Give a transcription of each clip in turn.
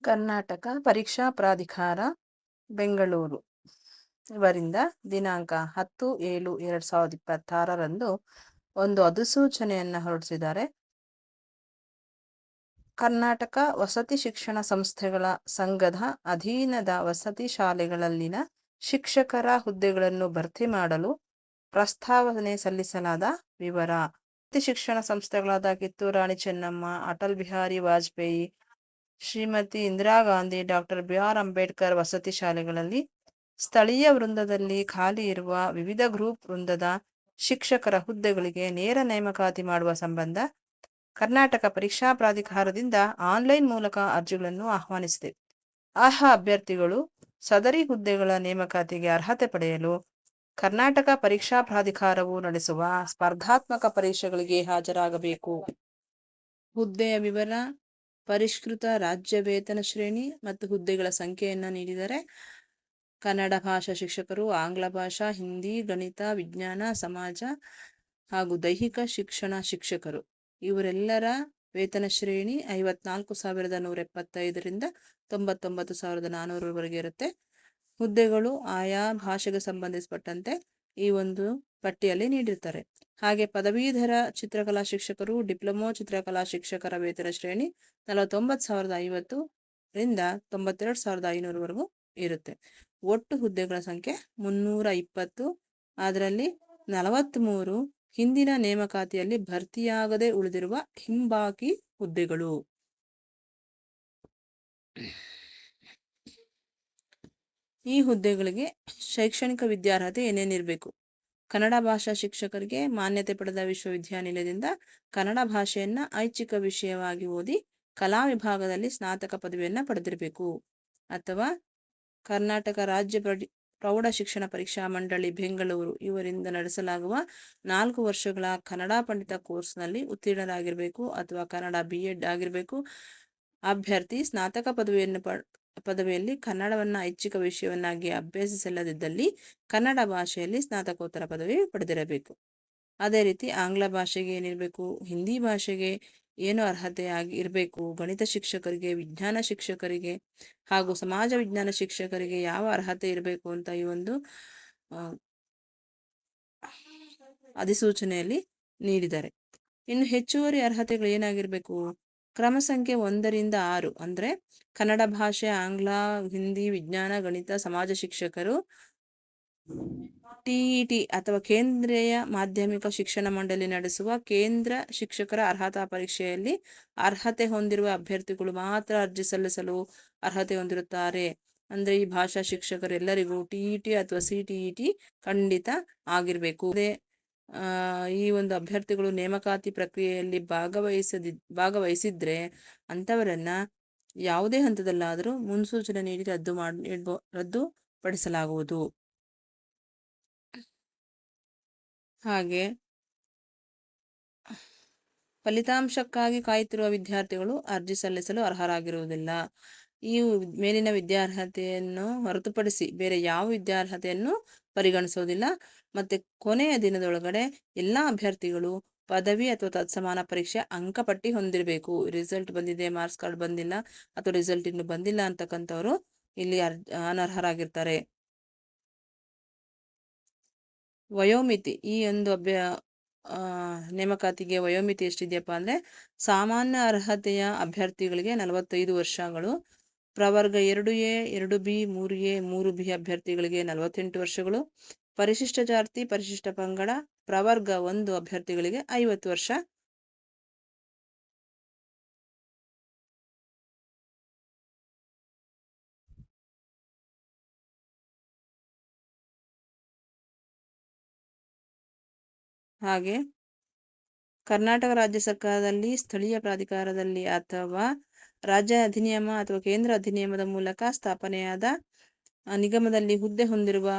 ಕರ್ನಾಟಕ ಪರೀಕ್ಷಾ ಪ್ರಾಧಿಕಾರ ಬೆಂಗಳೂರು ಇವರಿಂದ ದಿನಾಂಕ 10/7/2026 ಒಂದು ಅಧಿಸೂಚನೆಯನ್ನು ಹೊರಡಿಸಿದ್ದಾರೆ. ಕರ್ನಾಟಕ ವಸತಿ ಶಿಕ್ಷಣ ಸಂಸ್ಥೆಗಳ ಸಂಘದ ಅಧೀನದ ವಸತಿ ಶಾಲೆಗಳಲ್ಲಿನ ಶಿಕ್ಷಕರ ಹುದ್ದೆಗಳನ್ನು ಭರ್ತಿ ಮಾಡಲು ಪ್ರಸ್ತಾವನೆ ಸಲ್ಲಿಸಲಾದ ವಿವರ. ವಸತಿ ಶಿಕ್ಷಣ ಸಂಸ್ಥೆಗಳಾದ ಕಿತ್ತೂರು ರಾಣಿ ಚೆನ್ನಮ್ಮ, ಅಟಲ್ ಬಿಹಾರಿ ವಾಜಪೇಯಿ, ಶ್ರೀಮತಿ ಇಂದಿರಾ ಗಾಂಧಿ, ಡಾಕ್ಟರ್ ಬಿ.ಆರ್. ಅಂಬೇಡ್ಕರ್ ವಸತಿ ಶಾಲೆಗಳಲ್ಲಿ ಸ್ಥಳೀಯ ವೃಂದದಲ್ಲಿ ಖಾಲಿ ಇರುವ ವಿವಿಧ ಗ್ರೂಪ್ ವೃಂದದ ಶಿಕ್ಷಕರ ಹುದ್ದೆಗಳಿಗೆ ನೇರ ನೇಮಕಾತಿ ಮಾಡುವ ಸಂಬಂಧ ಕರ್ನಾಟಕ ಪರೀಕ್ಷಾ ಪ್ರಾಧಿಕಾರದಿಂದ ಆನ್ಲೈನ್ ಮೂಲಕ ಅರ್ಜಿಗಳನ್ನು ಆಹ್ವಾನಿಸಿದೆ. ಆಹಾ ಅಭ್ಯರ್ಥಿಗಳು ಸದರಿ ಹುದ್ದೆಗಳ ನೇಮಕಾತಿಗೆ ಅರ್ಹತೆ ಪಡೆಯಲು ಕರ್ನಾಟಕ ಪರೀಕ್ಷಾ ಪ್ರಾಧಿಕಾರವು ನಡೆಸುವ ಸ್ಪರ್ಧಾತ್ಮಕ ಪರೀಕ್ಷೆಗಳಿಗೆ ಹಾಜರಾಗಬೇಕು. ಹುದ್ದೆಯ ವಿವರ, ಪರಿಷ್ಕೃತ ರಾಜ್ಯ ವೇತನ ಶ್ರೇಣಿ ಮತ್ತು ಹುದ್ದೆಗಳ ಸಂಖ್ಯೆಯನ್ನು ನೀಡಿದರೆ ಕನ್ನಡ ಭಾಷಾ ಶಿಕ್ಷಕರು, ಆಂಗ್ಲ ಭಾಷಾ, ಹಿಂದಿ, ಗಣಿತ, ವಿಜ್ಞಾನ, ಸಮಾಜ ಹಾಗೂ ದೈಹಿಕ ಶಿಕ್ಷಣ ಶಿಕ್ಷಕರು ಇವರೆಲ್ಲರ ವೇತನ ಶ್ರೇಣಿ 54,175ರಿಂದ 99,400 ಇರುತ್ತೆ. ಹುದ್ದೆಗಳು ಆಯಾ ಭಾಷೆಗೆ ಸಂಬಂಧಿಸಿಪಟ್ಟಂತೆ ಈ ಒಂದು ಪಟ್ಟಿಯಲ್ಲಿ ನೀಡಿರ್ತಾರೆ. ಹಾಗೆ ಪದವೀಧರ ಚಿತ್ರಕಲಾ ಶಿಕ್ಷಕರು, ಡಿಪ್ಲೊಮೊ ಚಿತ್ರಕಲಾ ಶಿಕ್ಷಕರ ವೇತನ ಶ್ರೇಣಿ 49,050ರಿಂದ 92,500 ಇರುತ್ತೆ. ಒಟ್ಟು ಹುದ್ದೆಗಳ ಸಂಖ್ಯೆ 320. ಅದರಲ್ಲಿ 43 ಹಿಂದಿನ ನೇಮಕಾತಿಯಲ್ಲಿ ಭರ್ತಿಯಾಗದೆ ಉಳಿದಿರುವ ಹಿಂಬಾಕಿ ಹುದ್ದೆಗಳು. ಈ ಹುದ್ದೆಗಳಿಗೆ ಶೈಕ್ಷಣಿಕ ವಿದ್ಯಾರ್ಹತೆ ಏನೇನಿರಬೇಕು? ಕನ್ನಡ ಭಾಷಾ ಶಿಕ್ಷಕರಿಗೆ ಮಾನ್ಯತೆ ಪಡೆದ ವಿಶ್ವವಿದ್ಯಾನಿಲಯದಿಂದ ಕನ್ನಡ ಭಾಷೆಯನ್ನ ಐಚ್ಛಿಕ ವಿಷಯವಾಗಿ ಓದಿ ಕಲಾ ವಿಭಾಗದಲ್ಲಿ ಸ್ನಾತಕ ಪದವಿಯನ್ನ ಪಡೆದಿರಬೇಕು. ಅಥವಾ ಕರ್ನಾಟಕ ರಾಜ್ಯ ಪ್ರೌಢ ಶಿಕ್ಷಣ ಪರೀಕ್ಷಾ ಮಂಡಳಿ ಬೆಂಗಳೂರು ಇವರಿಂದ ನಡೆಸಲಾಗುವ 4 ವರ್ಷಗಳ ಕನ್ನಡ ಪಂಡಿತ ಕೋರ್ಸ್ನಲ್ಲಿ ಉತ್ತೀರ್ಣರಾಗಿರಬೇಕು ಅಥವಾ ಕನ್ನಡ B.Ed ಆಗಿರಬೇಕು. ಅಭ್ಯರ್ಥಿ ಸ್ನಾತಕ ಪದವಿಯಲ್ಲಿ ಕನ್ನಡವನ್ನು ಐಚ್ಛಿಕ ವಿಷಯವನ್ನಾಗಿ ಅಭ್ಯಸಿಸಲ್ಲದಿದ್ದಲ್ಲಿ ಕನ್ನಡ ಭಾಷೆಯಲ್ಲಿ ಸ್ನಾತಕೋತ್ತರ ಪದವಿ ಪಡೆದಿರಬೇಕು. ಅದೇ ರೀತಿ ಆಂಗ್ಲ ಭಾಷೆಗೆ ಏನಿರಬೇಕು, ಹಿಂದಿ ಭಾಷೆಗೆ ಏನು ಅರ್ಹತೆ ಇರಬೇಕು, ಗಣಿತ ಶಿಕ್ಷಕರಿಗೆ, ವಿಜ್ಞಾನ ಶಿಕ್ಷಕರಿಗೆ ಹಾಗೂ ಸಮಾಜ ವಿಜ್ಞಾನ ಶಿಕ್ಷಕರಿಗೆ ಯಾವ ಅರ್ಹತೆ ಇರಬೇಕು ಅಂತ ಈ ಒಂದು ಅಧಿಸೂಚನೆಯಲ್ಲಿ ನೀಡಿದ್ದಾರೆ. ಇನ್ನು ಹೆಚ್ಚುವರಿ ಅರ್ಹತೆಗಳು ಏನಾಗಿರ್ಬೇಕು? ಕ್ರಮ ಸಂಖ್ಯೆ 1ರಿಂದ 6 ಅಂದ್ರೆ ಕನ್ನಡ ಭಾಷೆ, ಆಂಗ್ಲ, ಹಿಂದಿ, ವಿಜ್ಞಾನ, ಗಣಿತ, ಸಮಾಜ ಶಿಕ್ಷಕರು TET ಅಥವಾ ಕೇಂದ್ರೀಯ ಮಾಧ್ಯಮಿಕ ಶಿಕ್ಷಣ ಮಂಡಳಿ ನಡೆಸುವ ಕೇಂದ್ರ ಶಿಕ್ಷಕರ ಅರ್ಹತಾ ಪರೀಕ್ಷೆಯಲ್ಲಿ ಅರ್ಹತೆ ಹೊಂದಿರುವ ಅಭ್ಯರ್ಥಿಗಳು ಮಾತ್ರ ಅರ್ಜಿ ಸಲ್ಲಿಸಲು ಅರ್ಹತೆ ಹೊಂದಿರುತ್ತಾರೆ. ಅಂದ್ರೆ ಈ ಭಾಷಾ ಶಿಕ್ಷಕರೆಲ್ಲರಿಗೂ TET ಅಥವಾ CTET ಖಂಡಿತ ಆಗಿರ್ಬೇಕು. ಈ ಒಂದು ಅಭ್ಯರ್ಥಿಗಳು ನೇಮಕಾತಿ ಪ್ರಕ್ರಿಯೆಯಲ್ಲಿ ಭಾಗವಹಿಸಿದ್ರೆ ಅಂತವರನ್ನ ಯಾವುದೇ ಹಂತದಲ್ಲಾದರೂ ಮುನ್ಸೂಚನೆ ನೀಡಿ ರದ್ದು ಪಡಿಸಲಾಗುವುದು. ಹಾಗೆ ಫಲಿತಾಂಶಕ್ಕಾಗಿ ಕಾಯುತ್ತಿರುವ ವಿದ್ಯಾರ್ಥಿಗಳು ಅರ್ಜಿ ಸಲ್ಲಿಸಲು ಅರ್ಹರಾಗಿರುವುದಿಲ್ಲ. ಈ ಮೇಲಿನ ವಿದ್ಯಾರ್ಹತೆಯನ್ನು ಹೊರತುಪಡಿಸಿ ಬೇರೆ ಯಾವ ವಿದ್ಯಾರ್ಹತೆಯನ್ನು ಪರಿಗಣಿಸುವುದಿಲ್ಲ. ಮತ್ತೆ ಕೊನೆಯ ದಿನದೊಳಗಡೆ ಎಲ್ಲಾ ಅಭ್ಯರ್ಥಿಗಳು ಪದವಿ ಅಥವಾ ತತ್ಸಮಾನ ಪರೀಕ್ಷೆ ಅಂಕಪಟ್ಟಿ ಹೊಂದಿರಬೇಕು. ರಿಸಲ್ಟ್ ಬಂದಿದೆ, ಮಾರ್ಕ್ಸ್ ಕಾರ್ಡ್ ಬಂದಿಲ್ಲ ಅಥವಾ ರಿಸಲ್ಟ್ ಇನ್ನು ಬಂದಿಲ್ಲ ಅಂತಕ್ಕಂಥವ್ರು ಇಲ್ಲಿ ಅನರ್ಹರಾಗಿರ್ತಾರೆ. ವಯೋಮಿತಿ, ಈ ಒಂದು ನೇಮಕಾತಿಗೆ ವಯೋಮಿತಿ ಎಷ್ಟಿದೆಯಪ್ಪ ಅಂದ್ರೆ ಸಾಮಾನ್ಯ ಅರ್ಹತೆಯ ಅಭ್ಯರ್ಥಿಗಳಿಗೆ 45 ವರ್ಷಗಳು, ಪ್ರವರ್ಗ 2A, 2B, 3A, 3B ಅಭ್ಯರ್ಥಿಗಳಿಗೆ 48 ವರ್ಷಗಳು, ಪರಿಶಿಷ್ಟ ಜಾತಿ, ಪರಿಶಿಷ್ಟ ಪಂಗಡ, ಪ್ರವರ್ಗ 1 ಅಭ್ಯರ್ಥಿಗಳಿಗೆ 50 ವರ್ಷ. ಹಾಗೆ ಕರ್ನಾಟಕ ರಾಜ್ಯ ಸರ್ಕಾರದಲ್ಲಿ ಸ್ಥಳೀಯ ಪ್ರಾಧಿಕಾರದಲ್ಲಿ ಅಥವಾ ರಾಜ್ಯ ಅಧಿನಿಯಮ ಅಥವಾ ಕೇಂದ್ರ ಅಧಿನಿಯಮದ ಮೂಲಕ ಸ್ಥಾಪನೆಯಾದ ನಿಗಮದಲ್ಲಿ ಹುದ್ದೆ ಹೊಂದಿರುವ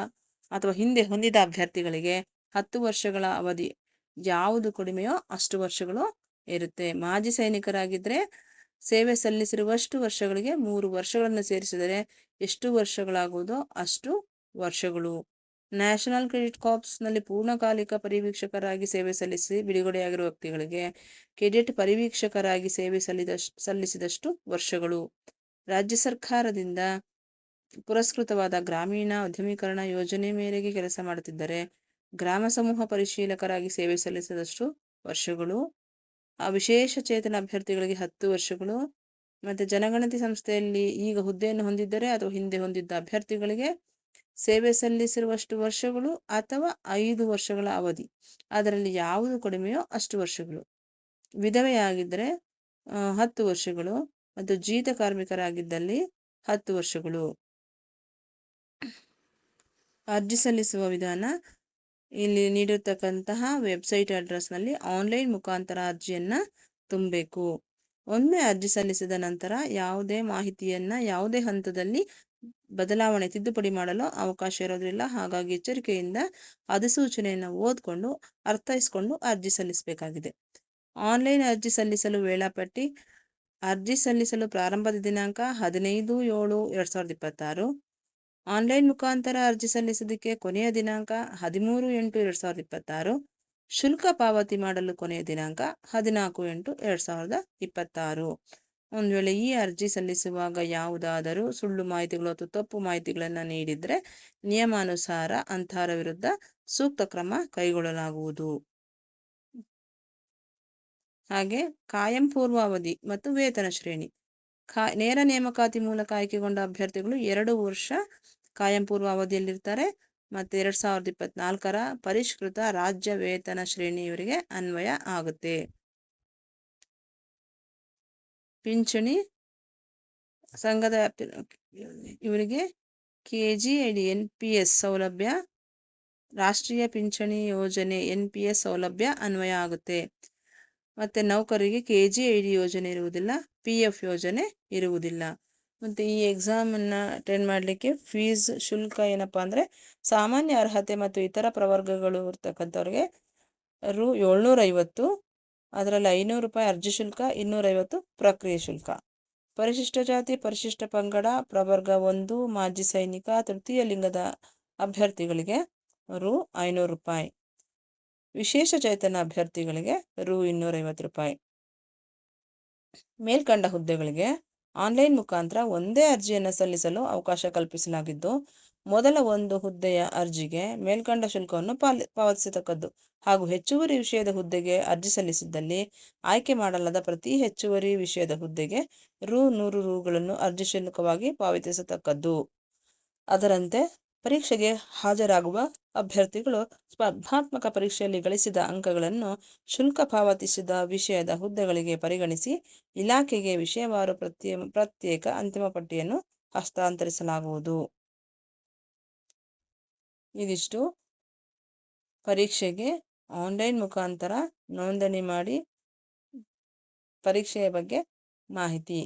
ಅಥವಾ ಹಿಂದೆ ಹೊಂದಿದ ಅಭ್ಯರ್ಥಿಗಳಿಗೆ 10 ವರ್ಷಗಳ ಅವಧಿ ಯಾವುದು ಕಡಿಮೆಯೋ ಅಷ್ಟು ವರ್ಷಗಳು ಇರುತ್ತೆ. ಮಾಜಿ ಸೈನಿಕರಾಗಿದ್ರೆ ಸೇವೆ ಸಲ್ಲಿಸಿರುವಷ್ಟು ವರ್ಷಗಳಿಗೆ 3 ವರ್ಷಗಳನ್ನು ಸೇರಿಸಿದರೆ ಎಷ್ಟು ವರ್ಷಗಳಾಗುವುದೋ ಅಷ್ಟು ವರ್ಷಗಳು. ನ್ಯಾಷನಲ್ ಕ್ರೆಡಿಟ್ ಕಾರ್ಪ್ಸ್ ನಲ್ಲಿ ಪೂರ್ಣಕಾಲಿಕ ಪರಿವೀಕ್ಷಕರಾಗಿ ಸೇವೆ ಸಲ್ಲಿಸಿ ಬಿಡುಗಡೆಯಾಗಿರುವ ವ್ಯಕ್ತಿಗಳಿಗೆ ಕೆಡೆಟ್ ಪರಿವೀಕ್ಷಕರಾಗಿ ಸೇವೆ ಸಲ್ಲಿಸಿದಷ್ಟು ವರ್ಷಗಳು. ರಾಜ್ಯ ಸರ್ಕಾರದಿಂದ ಪುರಸ್ಕೃತವಾದ ಗ್ರಾಮೀಣ ಉದ್ಯಮೀಕರಣ ಯೋಜನೆ ಮೇರೆಗೆ ಕೆಲಸ ಮಾಡುತ್ತಿದ್ದರೆ ಗ್ರಾಮ ಸಮೂಹ ಪರಿಶೀಲಕರಾಗಿ ಸೇವೆ ಸಲ್ಲಿಸಿದಷ್ಟು ವರ್ಷಗಳು. ವಿಶೇಷ ಚೇತನ ಅಭ್ಯರ್ಥಿಗಳಿಗೆ 10 ವರ್ಷಗಳು. ಮತ್ತೆ ಜನಗಣತಿ ಸಂಸ್ಥೆಯಲ್ಲಿ ಈಗ ಹುದ್ದೆಯನ್ನು ಹೊಂದಿದ್ದರೆ ಅಥವಾ ಹಿಂದೆ ಹೊಂದಿದ್ದ ಅಭ್ಯರ್ಥಿಗಳಿಗೆ ಸೇವೆ ಸಲ್ಲಿಸಿರುವಷ್ಟು ವರ್ಷಗಳು ಅಥವಾ 5 ವರ್ಷಗಳ ಅವಧಿ, ಅದರಲ್ಲಿ ಯಾವುದು ಕಡಿಮೆಯೋ ಅಷ್ಟು ವರ್ಷಗಳು. ವಿಧವೆಯಾಗಿದ್ದರೆ 10 ವರ್ಷಗಳು ಮತ್ತು ಜೀತ ಕಾರ್ಮಿಕರಾಗಿದ್ದಲ್ಲಿ 10 ವರ್ಷಗಳು. ಅರ್ಜಿ ಸಲ್ಲಿಸುವ ವಿಧಾನ ಇಲ್ಲಿ ನೀಡಿರ್ತಕ್ಕಂತಹ ವೆಬ್ಸೈಟ್ ಅಡ್ರೆಸ್ನಲ್ಲಿ ಆನ್ಲೈನ್ ಮುಖಾಂತರ ಅರ್ಜಿಯನ್ನು ತುಂಬಬೇಕು. ಒಮ್ಮೆ ಅರ್ಜಿ ಸಲ್ಲಿಸಿದ ನಂತರ ಯಾವುದೇ ಮಾಹಿತಿಯನ್ನ ಯಾವುದೇ ಹಂತದಲ್ಲಿ ಬದಲಾವಣೆ ತಿದ್ದುಪಡಿ ಮಾಡಲು ಅವಕಾಶ ಇರೋದಿಲ್ಲ. ಹಾಗಾಗಿ ಎಚ್ಚರಿಕೆಯಿಂದ ಅಧಿಸೂಚನೆಯನ್ನು ಓದ್ಕೊಂಡು ಅರ್ಥೈಸ್ಕೊಂಡು ಅರ್ಜಿ ಸಲ್ಲಿಸಬೇಕಾಗಿದೆ. ಆನ್ಲೈನ್ ಅರ್ಜಿ ಸಲ್ಲಿಸಲು ವೇಳಾಪಟ್ಟಿ. ಅರ್ಜಿ ಸಲ್ಲಿಸಲು ಪ್ರಾರಂಭದ ದಿನಾಂಕ 15/7/2026. ಆನ್ಲೈನ್ ಮುಖಾಂತರ ಅರ್ಜಿ ಸಲ್ಲಿಸೋದಕ್ಕೆ ಕೊನೆಯ ದಿನಾಂಕ 13/8/2026. ಶುಲ್ಕ ಪಾವತಿ ಮಾಡಲು ಕೊನೆಯ ದಿನಾಂಕ 14/8/2026. ಒಂದು ವೇಳೆ ಈ ಅರ್ಜಿ ಸಲ್ಲಿಸುವಾಗ ಯಾವುದಾದರೂ ಸುಳ್ಳು ಮಾಹಿತಿಗಳು ಅಥವಾ ತಪ್ಪು ಮಾಹಿತಿಗಳನ್ನು ನೀಡಿದರೆ ನಿಯಮಾನುಸಾರ ಅಂತಹವರ ವಿರುದ್ಧ ಸೂಕ್ತ ಕ್ರಮ ಕೈಗೊಳ್ಳಲಾಗುವುದು. ಹಾಗೆ ಕಾಯಂ ಪೂರ್ವಾವಧಿ ಮತ್ತು ವೇತನ ಶ್ರೇಣಿ. ನೇರ ನೇಮಕಾತಿ ಮೂಲಕ ಆಯ್ಕೆಗೊಂಡ ಅಭ್ಯರ್ಥಿಗಳು 2 ವರ್ಷ ಕಾಯಂ ಪೂರ್ವಾವಧಿಯಲ್ಲಿರ್ತಾರೆ. ಮತ್ತು 2024ರ ಪರಿಷ್ಕೃತ ರಾಜ್ಯ ವೇತನ ಶ್ರೇಣಿ ಇವರಿಗೆ ಅನ್ವಯ ಆಗುತ್ತೆ. ಪಿಂಚಣಿ ಸಂಘದ ಇವರಿಗೆ KGID NPS ಸೌಲಭ್ಯ, ರಾಷ್ಟ್ರೀಯ ಪಿಂಚಣಿ ಯೋಜನೆ NPS ಸೌಲಭ್ಯ ಅನ್ವಯ ಆಗುತ್ತೆ. ಮತ್ತೆ ನೌಕರರಿಗೆ KGID ಯೋಜನೆ ಇರುವುದಿಲ್ಲ, PF ಯೋಜನೆ ಇರುವುದಿಲ್ಲ. ಮತ್ತು ಈ ಎಕ್ಸಾಮನ್ನು ಅಟೆಂಡ್ ಮಾಡಲಿಕ್ಕೆ ಫೀಸ್ ಶುಲ್ಕ ಏನಪ್ಪ ಅಂದರೆ ಸಾಮಾನ್ಯ ಅರ್ಹತೆ ಮತ್ತು ಇತರ ಪ್ರವರ್ಗಗಳು ಇರ್ತಕ್ಕಂಥವ್ರಿಗೆ ರು 750, ಅದರಲ್ಲಿ 500 ರೂಪಾಯಿ ಅರ್ಜಿ ಶುಲ್ಕ, 250 ಪ್ರಕ್ರಿಯೆ ಶುಲ್ಕ. ಪರಿಶಿಷ್ಟ ಜಾತಿ, ಪರಿಶಿಷ್ಟ ಪಂಗಡ, ಪ್ರವರ್ಗ 1, ಮಾಜಿ ಸೈನಿಕ, ತೃತೀಯ ಲಿಂಗದ ಅಭ್ಯರ್ಥಿಗಳಿಗೆ ರು 500 ರೂಪಾಯಿ. ವಿಶೇಷ ಚೇತನ ಅಭ್ಯರ್ಥಿಗಳಿಗೆ ರು 250 ರೂಪಾಯಿ. ಮೇಲ್ಕಂಡ ಹುದ್ದೆಗಳಿಗೆ ಆನ್ಲೈನ್ ಮುಖಾಂತರ ಒಂದೇ ಅರ್ಜಿಯನ್ನು ಸಲ್ಲಿಸಲು ಅವಕಾಶ ಕಲ್ಪಿಸಲಾಗಿದ್ದು, ಮೊದಲ ಒಂದು ಹುದ್ದೆಯ ಅರ್ಜಿಗೆ ಮೇಲ್ಕಂಡ ಶುಲ್ಕವನ್ನು ಪಾವತಿಸತಕ್ಕದ್ದು. ಹಾಗೂ ಹೆಚ್ಚುವರಿ ವಿಷಯದ ಹುದ್ದೆಗೆ ಅರ್ಜಿ ಸಲ್ಲಿಸಿದ್ದಲ್ಲಿ ಆಯ್ಕೆ ಮಾಡಲಾದ ಪ್ರತಿ ಹೆಚ್ಚುವರಿ ವಿಷಯದ ಹುದ್ದೆಗೆ ರು 100 ರೂಗಳನ್ನು ಅರ್ಜಿ ಶುಲ್ಕವಾಗಿ ಪಾವತಿಸತಕ್ಕದ್ದು. ಅದರಂತೆ ಪರೀಕ್ಷೆಗೆ ಹಾಜರಾಗುವ ಅಭ್ಯರ್ಥಿಗಳು ಸ್ಪರ್ಧಾತ್ಮಕ ಪರೀಕ್ಷೆಯಲ್ಲಿ ಗಳಿಸಿದ ಅಂಕಗಳನ್ನು ಶುಲ್ಕ ಪಾವತಿಸಿದ ವಿಷಯದ ಹುದ್ದೆಗಳಿಗೆ ಪರಿಗಣಿಸಿ ಇಲಾಖೆಗೆ ವಿಷಯವಾರು ಪ್ರತ್ಯೇಕ ಅಂತಿಮ ಪಟ್ಟಿಯನ್ನು ಹಸ್ತಾಂತರಿಸಲಾಗುವುದು. ಇದಿಷ್ಟು ಪರೀಕ್ಷೆಗೆ ಆನ್ಲೈನ್ ಮುಖಾಂತರ ನೋಂದಣಿ ಮಾಡಿ ಪರೀಕ್ಷೆಯ ಬಗ್ಗೆ ಮಾಹಿತಿ.